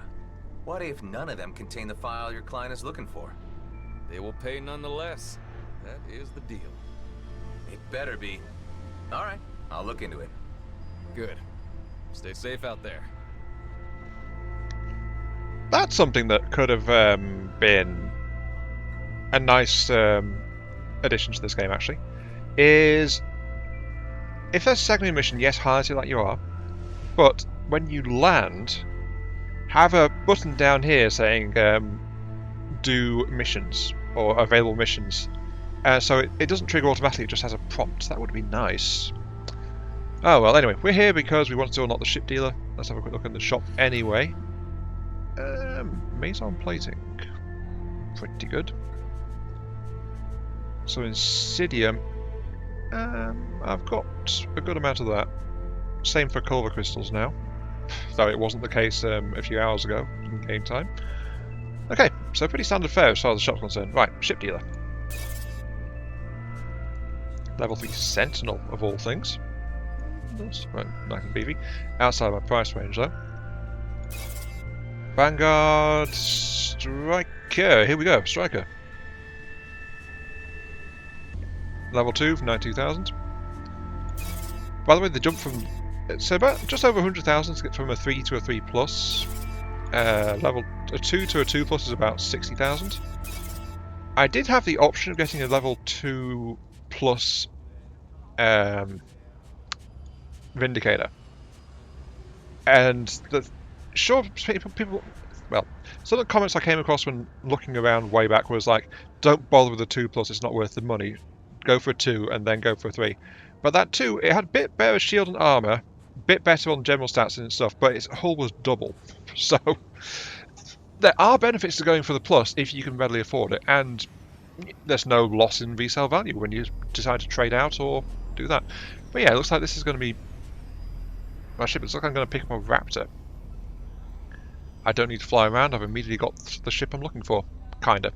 What if none of them contain the file your client is looking for? They will pay nonetheless. That is the deal. It better be. All right, I'll look into it. Good. Stay safe out there. That's something that could have been a nice addition to this game, actually. Is if there's a secondary mission, yes, highlight it like you are, but when you land, have a button down here saying do missions or available missions. So it doesn't trigger automatically, it just has a prompt. That would be nice. Oh well, anyway, we're here because we want to unlock the ship dealer. Let's have a quick look in the shop anyway. Maison plating. Pretty good. So Insidium, I've got a good amount of that. Same for Culver Crystals now, though it wasn't the case a few hours ago in game time. Okay, so pretty standard fare as far as the shop's concerned. Right, ship dealer. Level 3 Sentinel, of all things. That's right, nice and beefy. Outside my price range, though. Vanguard Striker. Here we go, Striker. Level 2 for 92,000. By the way, the jump from... it's about just over 100,000 to get from a 3 to a 3 plus. Level a 2 to a 2 plus is about 60,000. I did have the option of getting a level 2 plus Vindicator. And the people well, some of the comments I came across when looking around way back was like, don't bother with the 2 plus, it's not worth the money. Go for a 2 and then go for a 3. But that 2, it had a bit better shield and armor, bit better on general stats and stuff, but its hull was double. So there are benefits to going for the plus if you can readily afford it, and there's no loss in resale value when you decide to trade out or do that. But yeah, it looks like this is going to be my ship. It looks like I'm going to pick up a Raptor. I don't need to fly around, I've immediately got the ship I'm looking for. Kinda.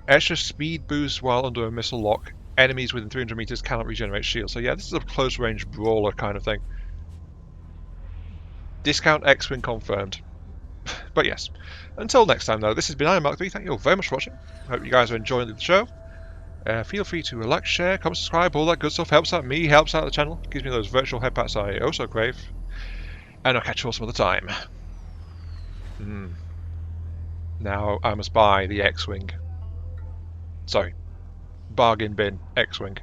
Extra speed boost while under a missile lock. Enemies within 300 meters cannot regenerate shields. So yeah, this is a close range brawler kind of thing. Discount X-Wing confirmed. But yes. Until next time though, this has been I, Mark 3. Thank you all very much for watching. Hope you guys are enjoying the show. Feel free to like, share, comment, subscribe, all that good stuff. Helps out me, helps out the channel. Gives me those virtual head pats I oh so crave. And I'll catch you all some other time. Now I must buy the X-Wing. Sorry. Bargain bin X-Wing.